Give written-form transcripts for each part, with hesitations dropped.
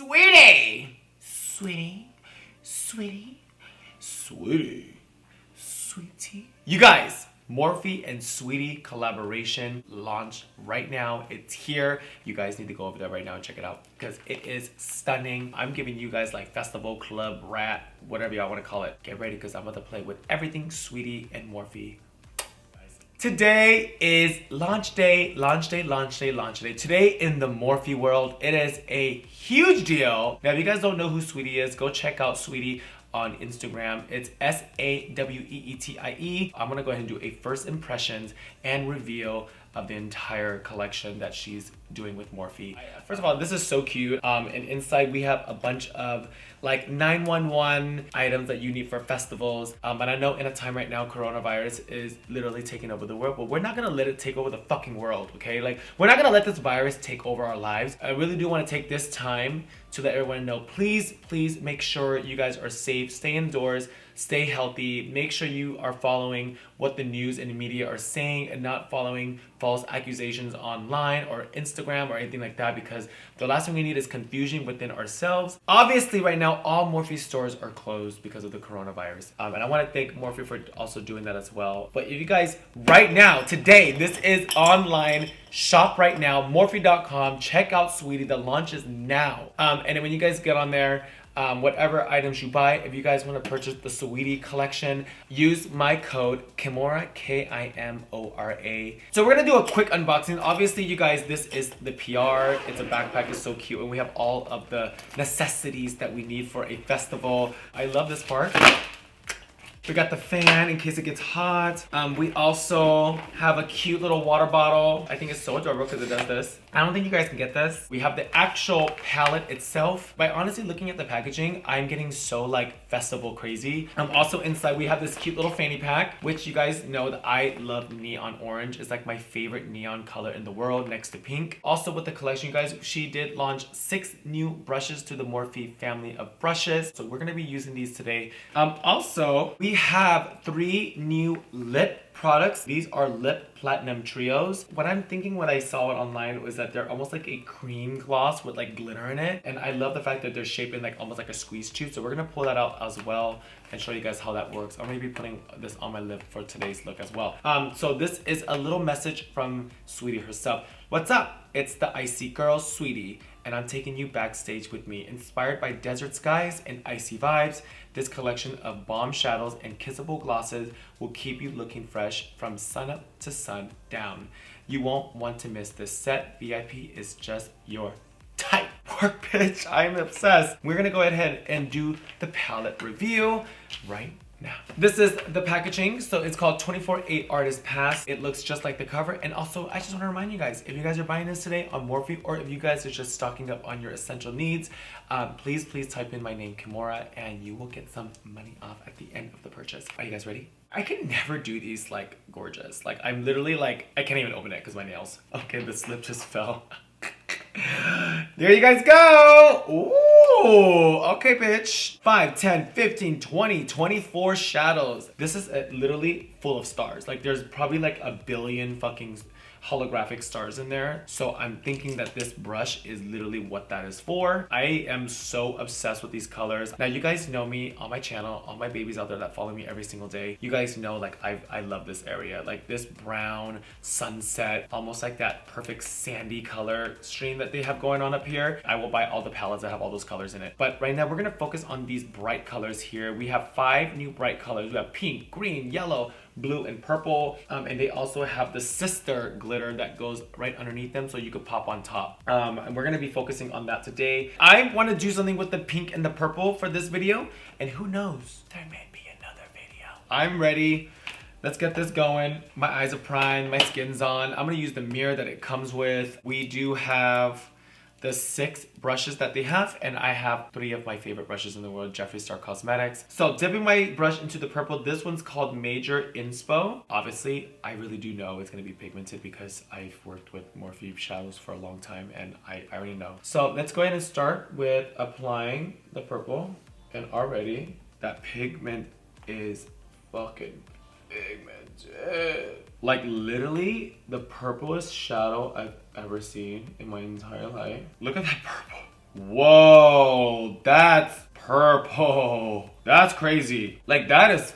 Sweetie! Sweetie? Sweetie? Sweetie? Sweetie? You guys, Morphe and Saweetie collaboration launched right now. It's here. You guys need to go over there right now and check it out because it is stunning. I'm giving you guys like festival, club, rat, whatever y'all want to call it. Get ready because I'm about to play with everything Saweetie and Morphe. Today is launch day, launch day, launch day, launch day. Today in the Morphe world, it is a huge deal. Now, if you guys don't know who Saweetie is, go check out Saweetie on Instagram. It's SAWEETIE. I'm gonna go ahead and do a first impressions and reveal of the entire collection that she's doing with Morphe. First of all, this is so cute. And inside we have a bunch of like 911 items that you need for festivals. And I know in a time right now, coronavirus is literally taking over the world, but we're not gonna let it take over the fucking world, okay? Like, we're not gonna let this virus take over our lives. I really do wanna take this time to let everyone know, please make sure you guys are safe, stay indoors, stay healthy, make sure you are following what the news and the media are saying and not following false accusations online or Instagram or anything like that, because the last thing we need is confusion within ourselves. Obviously right now, all Morphe stores are closed because of the coronavirus. And I wanna thank Morphe for also doing that as well. But if you guys, right now, today, this is online, shop right now, Morphe.com, check out Saweetie, the launch is now. And then when you guys get on there, whatever items you buy, if you guys want to purchase the Saweetie collection, use my code Kimora, Kimora. So we're gonna do a quick unboxing. Obviously, you guys, this is the PR. It's a backpack, it's so cute, and we have all of the necessities that we need for a festival. I love this part. We got the fan in case it gets hot. We also have a cute little water bottle. I think it's so adorable because it does this. I don't think you guys can get this. We have the actual palette itself. By honestly looking at the packaging, I'm getting so like festival crazy. Also inside we have this cute little fanny pack, which you guys know that I love neon orange. It's like my favorite neon color in the world next to pink. Also with the collection, you guys, she did launch 6 new brushes to the Morphe family of brushes. So we're gonna be using these today. Also, we have 3 new lip products. These are lip platinum trios. What I'm thinking when I saw it online was that they're almost like a cream gloss with like glitter in it. And I love the fact that they're shaped in like almost like a squeeze tube. So we're gonna pull that out as well and show you guys how that works. I'm gonna be putting this on my lip for today's look as well. So this is a little message from Saweetie herself. What's up? It's the icy girl, Saweetie, and I'm taking you backstage with me. Inspired by desert skies and icy vibes, this collection of bomb shadows and kissable glosses will keep you looking fresh from sun up to sun down. You won't want to miss this set. VIP is just your type. Work, bitch. I'm obsessed. We're gonna go ahead and do the palette reveal right now. This is the packaging. So it's called 24/8 Artist Pass. It looks just like the cover. And also, I just want to remind you guys, if you guys are buying this today on Morphe, or if you guys are just stocking up on your essential needs, please type in my name, Kimora, and you will get some money off at the end of the purchase. Are you guys ready? I can never do these like gorgeous. Like I'm literally like, I can't even open it because my nails. Okay, the slip just fell. There you guys go. Ooh, okay, bitch. 5, 10, 15, 20, 24 shadows. This is literally full of stars. Like there's probably like a billion fucking holographic stars in there. So I'm thinking that this brush is literally what that is for. I am so obsessed with these colors. Now you guys know me on my channel, all my babies out there that follow me every single day. You guys know like I love this area. Like this brown sunset, almost like that perfect sandy color stream that they have going on up here. I will buy all the palettes that have all those colors in it. But right now we're gonna focus on these bright colors here. We have 5 new bright colors. We have pink, green, yellow, blue, and purple. And they also have the sister glitter that goes right underneath them so you could pop on top. And we're gonna be focusing on that today. I wanna do something with the pink and the purple for this video. And who knows, there may be another video. I'm ready. Let's get this going. My eyes are primed, my skin's on. I'm gonna use the mirror that it comes with. We do have the 6 brushes that they have, and I have 3 of my favorite brushes in the world, Jeffree Star Cosmetics. So dipping my brush into the purple, this one's called Major Inspo. Obviously, I really do know it's gonna be pigmented because I've worked with Morphe shadows for a long time and I already know. So let's go ahead and start with applying the purple, and already that pigment is fucking pigmented. Like literally the purplest shadow I've ever seen in my entire life. Look at that purple. Whoa. that's purple. That's crazy. Like, that is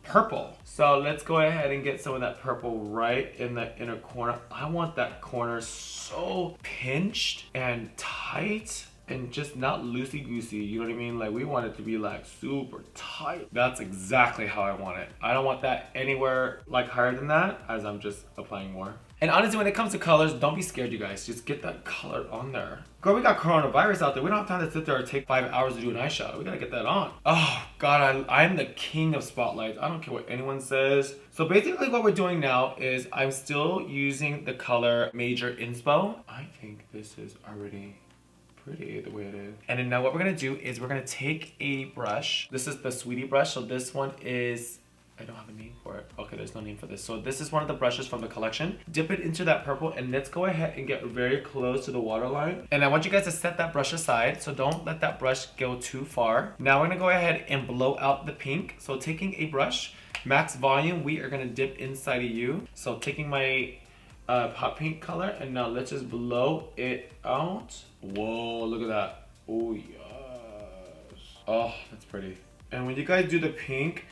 purple. So let's go ahead and get some of that purple right in the inner corner. I want that corner so pinched and tight and just not loosey-goosey, you know what I mean? Like, we want it to be like super tight. That's exactly how I want it. I don't want that anywhere like higher than that, as I'm just applying more. And honestly, when it comes to colors, don't be scared, you guys. Just get that color on there. Girl, we got coronavirus out there. We don't have time to sit there and take 5 hours to do an eyeshadow. We gotta get that on. Oh, God, I'm the king of spotlights. I don't care what anyone says. So basically what we're doing now is I'm still using the color Major Inspo. I think this is already pretty the way it is. And then now what we're gonna do is we're gonna take a brush. This is the Saweetie brush. So this one is, I don't have a name for it. Okay, there's no name for this. So this is one of the brushes from the collection. Dip it into that purple and let's go ahead and get very close to the waterline. And I want you guys to set that brush aside. So don't let that brush go too far. Now we're gonna go ahead and blow out the pink. So taking a brush, max volume, we are gonna dip inside of you. So taking my hot pink color and now let's just blow it out. Whoa, look at that. Oh, yes. Oh, that's pretty. And when you guys do the pink,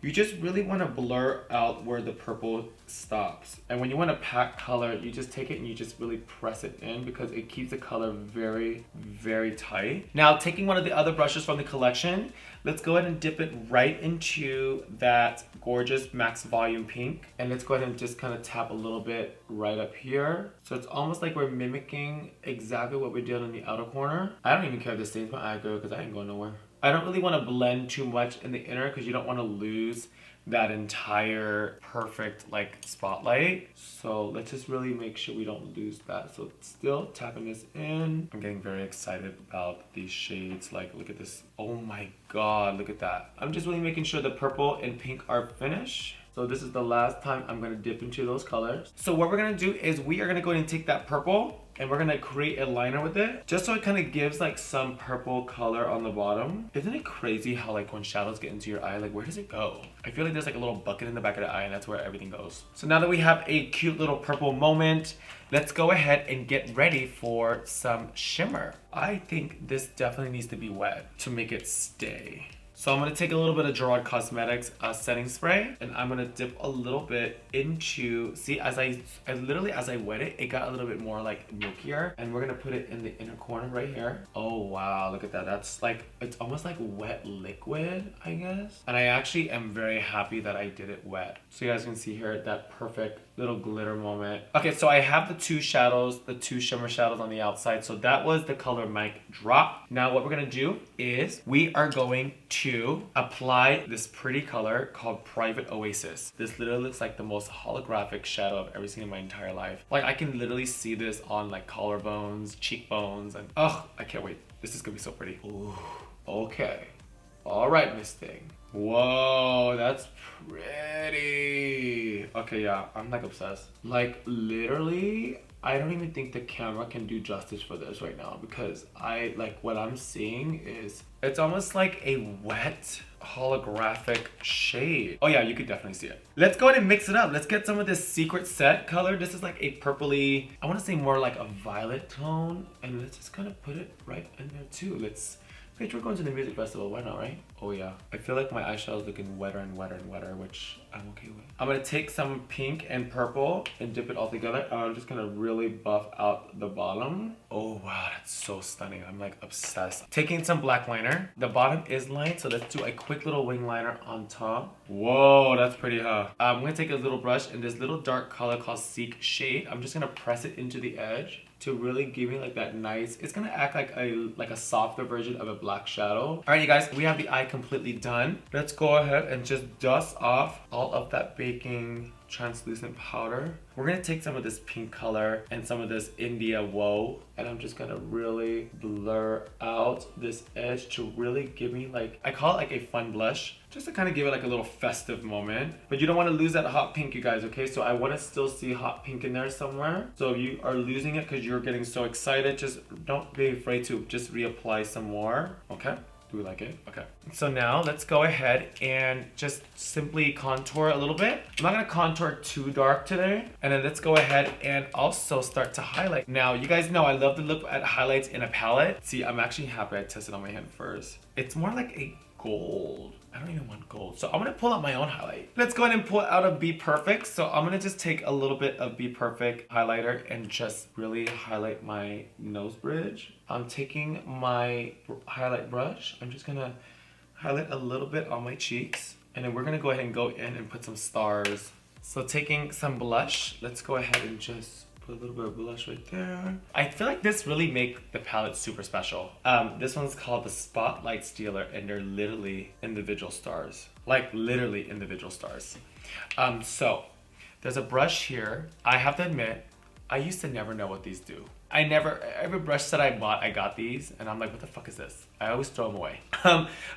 you just really want to blur out where the purple stops. And when you want to pack color, you just take it and you just really press it in because it keeps the color very, very tight. Now, taking one of the other brushes from the collection, let's go ahead and dip it right into that gorgeous max volume pink. And let's go ahead and just kind of tap a little bit right up here. So it's almost like we're mimicking exactly what we did in the outer corner. I don't even care if this stains my eye, girl, because I ain't going nowhere. I don't really want to blend too much in the inner because you don't want to lose that entire perfect like spotlight. So let's just really make sure we don't lose that. So still tapping this in. I'm getting very excited about these shades. Like, look at this. Oh my God, look at that. I'm just really making sure the purple and pink are finished. So this is the last time I'm gonna dip into those colors. So what we're gonna do is we are gonna go ahead and take that purple and we're gonna create a liner with it just so it kind of gives like some purple color on the bottom. Isn't it crazy how like when shadows get into your eye, like where does it go? I feel like there's like a little bucket in the back of the eye and that's where everything goes. So now that we have a cute little purple moment, let's go ahead and get ready for some shimmer. I think this definitely needs to be wet to make it stay. So I'm gonna take a little bit of Gerard Cosmetics setting spray and I'm gonna dip a little bit into, see, as I wet it, it got a little bit more like milkier and we're gonna put it in the inner corner right here. Oh wow, look at that. That's like, it's almost like wet liquid, I guess. And I actually am very happy that I did it wet. So you guys can see here that perfect little glitter moment. Okay, so I have the two shadows, the two shimmer shadows on the outside. So that was the color Mic Drop. Now what we're gonna do is we are going to apply this pretty color called Private Oasis. This literally looks like the most holographic shadow I've ever seen in my entire life. Like I can literally see this on like collarbones, cheekbones, and oh, I can't wait. This is gonna be so pretty. Ooh, okay. All right, Miss Thing. Whoa, that's pretty. Okay, yeah, I'm like obsessed. Like literally, I don't even think the camera can do justice for this right now because what I'm seeing is, it's almost like a wet holographic shade. Oh yeah, you could definitely see it. Let's go ahead and mix it up. Let's get some of this Secret Set color. This is like a purpley, I want to say more like a violet tone. And let's just kind of put it right in there too. Bitch, we're going to the music festival, why not, right? Oh yeah. I feel like my eyeshadow's looking wetter and wetter and wetter, which I'm okay with. I'm gonna take some pink and purple and dip it all together. I'm just gonna really buff out the bottom. Oh wow, that's so stunning. I'm like obsessed. Taking some black liner. The bottom is lined, so let's do a quick little wing liner on top. Whoa, that's pretty, huh? I'm gonna take a little brush and this little dark color called Seek Shade. I'm just gonna press it into the edge to really give me like that nice, it's gonna act like a softer version of a black shadow. All right, you guys, we have the eye completely done. Let's go ahead and just dust off all of that baking translucent powder. We're gonna take some of this pink color and some of this India Woe, and I'm just gonna really blur out this edge to really give me like, I call it like a fun blush, just to kind of give it like a little festive moment. But you don't want to lose that hot pink, you guys, okay? So I want to still see hot pink in there somewhere. So if you are losing it because you're getting so excited, just don't be afraid to just reapply some more, okay? Do we like it? Okay. So now let's go ahead and just simply contour a little bit. I'm not gonna contour too dark today. And then let's go ahead and also start to highlight. Now, you guys know I love to look at highlights in a palette. See, I'm actually happy I tested on my hand first. It's more like a gold. I don't even want gold. So I'm gonna pull out my own highlight. Let's go ahead and pull out a Be Perfect. So I'm gonna just take a little bit of Be Perfect highlighter and just really highlight my nose bridge. I'm taking my highlight brush. I'm just gonna highlight a little bit on my cheeks. And then we're gonna go ahead and go in and put some stars. So taking some blush, let's go ahead and just put a little bit of blush right there. I feel like this really makes the palette super special. This one's called the Spotlight Stealer, and they're literally individual stars. Like literally individual stars. So there's a brush here. I have to admit, I used to never know what these do. Every brush that I bought, I got these, and I'm like, what the fuck is this? I always throw them away.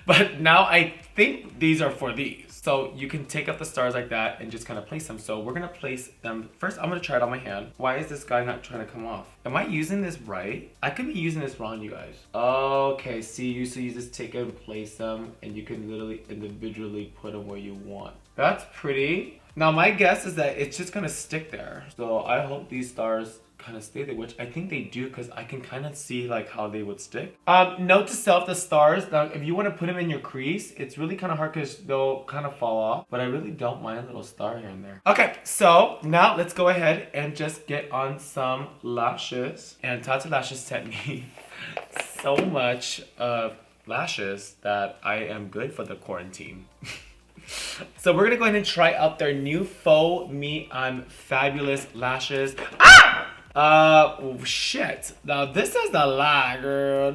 But now I think these are for these. So you can take up the stars like that and just kind of place them. So we're gonna place them. First, I'm gonna try it on my hand. Why is this guy not trying to come off? Am I using this right? I could be using this wrong, you guys. Okay, see, so you just take it and place them, and you can literally individually put them where you want. That's pretty. Now my guess is that it's just gonna stick there. So I hope these stars kind of stay there, which I think they do, because I can kind of see like how they would stick. Note to self, the stars, now if you want to put them in your crease, it's really kind of hard because they'll kind of fall off, but I really don't mind a little star here and there. Okay, so now let's go ahead and just get on some lashes. And Tata Lashes sent me so much of lashes that I am good for the quarantine. So we're gonna go ahead and try out their new Faux Me I'm Fabulous lashes. Ah! Oh shit. Now this is a lot, girl.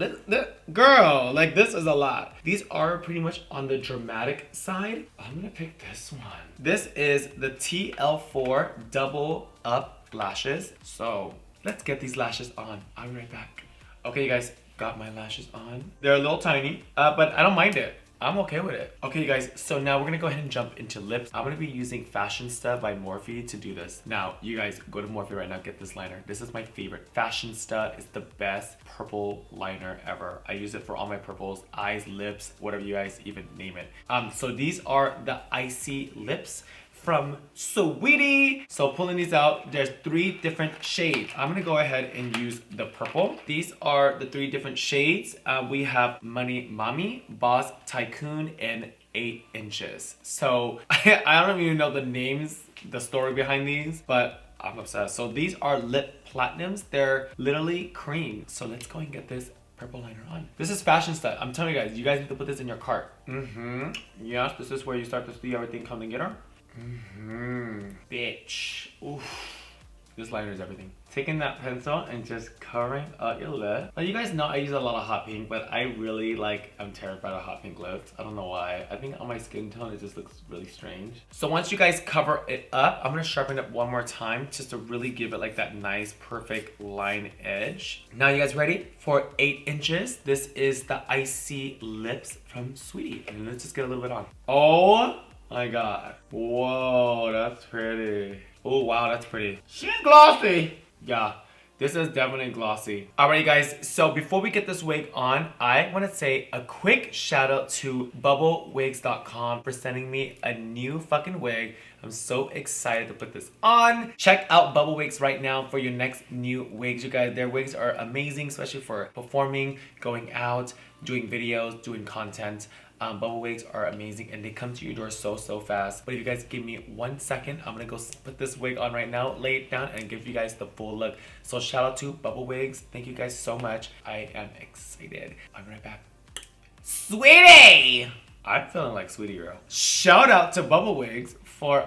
Girl, like this is a lot. These are pretty much on the dramatic side. I'm gonna pick this one. This is the TL4 Double Up Lashes. So let's get these lashes on. I'll be right back. Okay, you guys, got my lashes on. They're a little tiny, but I don't mind it. I'm okay with it. Okay, you guys, so now we're gonna go ahead and jump into lips. I'm gonna be using Fashionista by Morphe to do this. Now, you guys, go to Morphe right now, get this liner. This is my favorite. Fashionista is the best purple liner ever. I use it for all my purples, eyes, lips, whatever you guys even name it. So these are the Icy Lips from Saweetie. So pulling these out, there's 3 different shades. I'm gonna go ahead and use the purple. These are the 3 different shades. We have Money Mommy, Boss Tycoon, and 8 Inches. So I don't even know the names, the story behind these, but I'm obsessed. So these are lip platinums. They're literally cream. So let's go and get this purple liner on. This is Fashionista. I'm telling you guys need to put this in your cart. Yes, this is where you start to see everything come together. Bitch. Oof. This liner is everything. Taking that pencil and just covering up your lip. Now you guys know I use a lot of hot pink, but I really I'm terrified of hot pink lips. I don't know why. I think on my skin tone it just looks really strange. So once you guys cover it up, I'm gonna sharpen it one more time just to really give it like that nice perfect line edge. Now you guys ready for 8 Inches? This is the Icy Lips from Saweetie. And let's just get a little bit on. Oh my god. Whoa, that's pretty. Oh wow, that's pretty. She's glossy. Yeah, this is definitely glossy. Alright guys, so before we get this wig on, I want to say a quick shout out to bubblewigs.com for sending me a new fucking wig. I'm so excited to put this on. Check out Bubble Wigs right now for your next new wigs, you guys. Their wigs are amazing, especially for performing, going out, doing videos, doing content. Bubble wigs are amazing and they come to your door so fast. But if you guys give me 1 second, I'm gonna go put this wig on right now, lay it down, and give you guys the full look. So shout out to Bubble Wigs. Thank you guys so much. I am excited. I'll be right back. Saweetie! I'm feeling like Saweetie girl. Shout out to Bubble Wigs for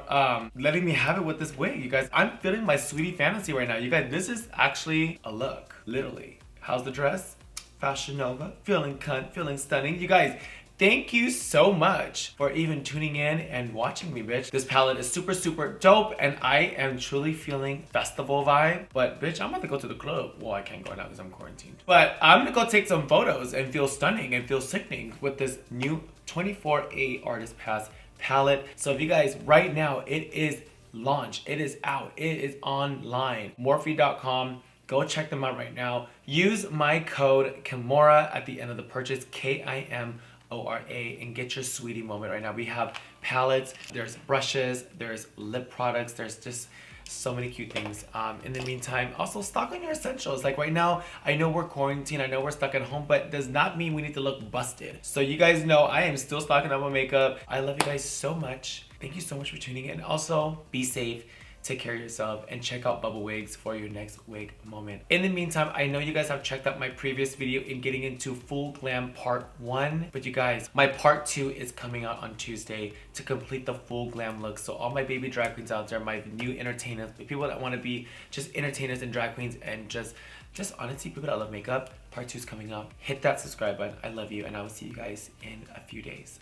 letting me have it with this wig, you guys. I'm feeling my Saweetie fantasy right now. You guys, this is actually a look, literally. How's the dress? Fashion Nova. Feeling cunt, feeling stunning. You guys, thank you so much for even tuning in and watching me, bitch. This palette is super dope and I am truly feeling festival vibe. But bitch, I'm about to go to the club. Well, I can't go now because I'm quarantined. But I'm gonna go take some photos and feel stunning and feel sickening with this new 24A Artist Pass palette. So if you guys, right now, it is launched. It is out. It is online. Morphe.com. Go check them out right now. Use my code Kimora at the end of the purchase, Kimora, and get your sweetie moment right now. We have palettes, there's brushes, there's lip products, there's just so many cute things. In the meantime, also stock on your essentials. Like right now, I know we're quarantined, I know we're stuck at home, but does not mean we need to look busted. So you guys know I am still stocking up on makeup. I love you guys so much. Thank you so much for tuning in. Also, be safe. Take care of yourself and check out Bubble Wigs for your next wig moment. In the meantime, I know you guys have checked out my previous video in getting into Full Glam Part 1, but you guys, my Part 2 is coming out on Tuesday to complete the full glam look. So all my baby drag queens out there, my new entertainers, the people that want to be just entertainers and drag queens and just honestly people that love makeup, Part 2 is coming up. Hit that subscribe button. I love you and I will see you guys in a few days.